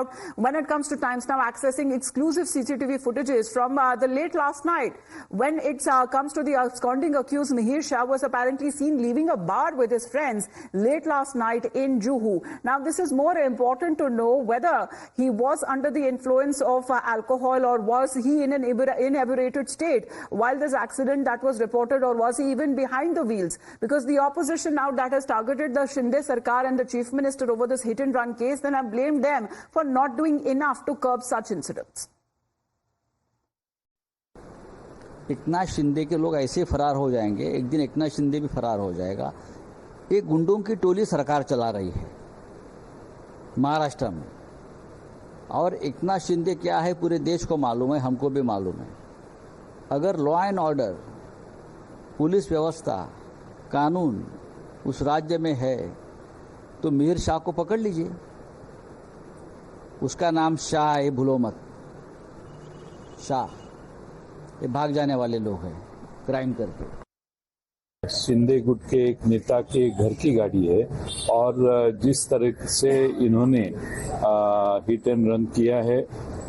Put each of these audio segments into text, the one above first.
about when it comes to Times Now accessing exclusive CCTV footages from the late last night when it comes to the absconding accused Mihir Shah was apparently seen leaving a bar with his friends late last night in Juhu. Now, this is more important to know whether he was under the influence of alcohol or was he in an inebriated state while this accident that was reported, or was he even behind the wheels? Because the opposition now that has targeted the Shinde Sarkar and the Chief Minister over this hit and run case, then have blamed them for not doing enough to curb such incidents. Eknath Shinde के लोग ऐसे फरार हो जाएंगे, एक दिन एकनाथ शिंदे भी फरार हो जाएगा। एक गुंडों की टोली सरकार चला रही है महाराष्ट्र में, और एकनाथ शिंदे क्या है पूरे देश को मालूम है, हमको भी मालूम है। अगर लॉ एंड ऑर्डर, पुलिस व्यवस्था, कानून उस राज्य में है तो मिहिर शाह को पकड़ लीजिए। उसका नाम शाह है, भूलो मत। शाह ये भाग जाने वाले लोग हैं क्राइम करके। शिंदे गुट के एक नेता के घर की गाड़ी है, और जिस तरह से इन्होंने हिट एंड रन किया है,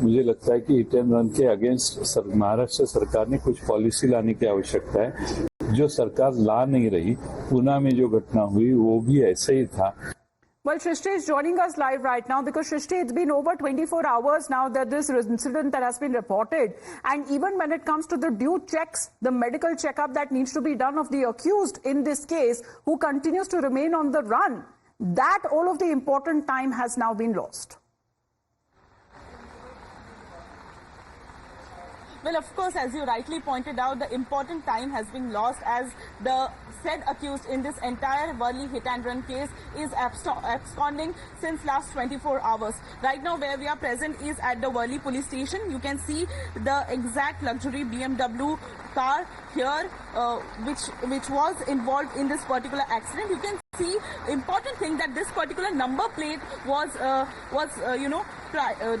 मुझे लगता है कि हिट एंड रन के अगेंस्ट महाराष्ट्र सरकार ने कुछ पॉलिसी लाने की आवश्यकता है, जो सरकार ला नहीं रही। पूना में जो घटना हुई वो भी ऐसे ही था। Well, Shrishti is joining us live right now because, Shrishti, it's been over 24 hours now that this incident that has been reported. And even when it comes to the due checks, the medical checkup that needs to be done of the accused in this case, who continues to remain on the run, that all of the important time has now been lost. Well, of course, as you rightly pointed out, the important time has been lost as the said accused in this entire Worli hit and run case is absconding since last 24 hours. Right now, where we are present is at the Worli police station. You can see the exact luxury BMW car here, which was involved in this particular accident. You can see important thing that this particular number plate was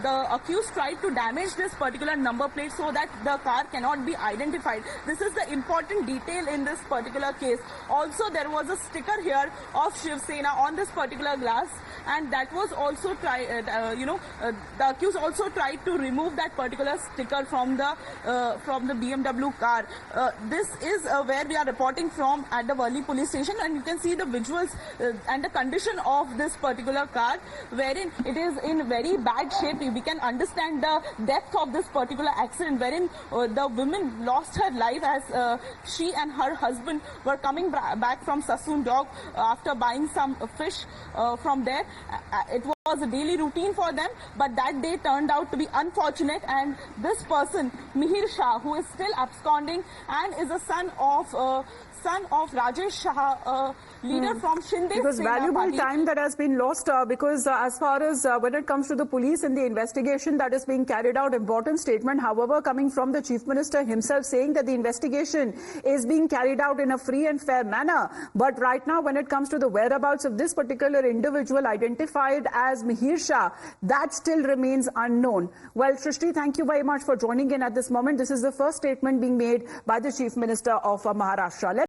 the accused tried to damage this particular number plate so that the car cannot be identified. This is the important detail in this particular case. Also, there was a sticker here of Shiv Sena on this particular glass, and that was also the accused also tried to remove that particular sticker from the BMW car. This is where we are reporting from at the Worli police station, and you can see the visuals and the condition of this particular car, wherein it is in very bad shape. We can understand the depth of this particular accident, wherein the woman lost her life as she and her husband were coming back from Sassoon Dock after buying some fish from there. It was a daily routine for them, but that day turned out to be unfortunate, and this person, Mihir Shah, who is still absconding and is a son of Rajesh Shah, leader from Shinde Sena Because valuable party. time that has been lost because as far as when it comes to the police and the investigation that is being carried out, important statement, however, coming from the Chief Minister himself saying that the investigation is being carried out in a free and fair manner. But right now, when it comes to the whereabouts of this particular individual identified as Mihir Shah, that still remains unknown. Well, Shrishti, thank you very much for joining in at this moment. This is the first statement being made by the Chief Minister of Maharashtra.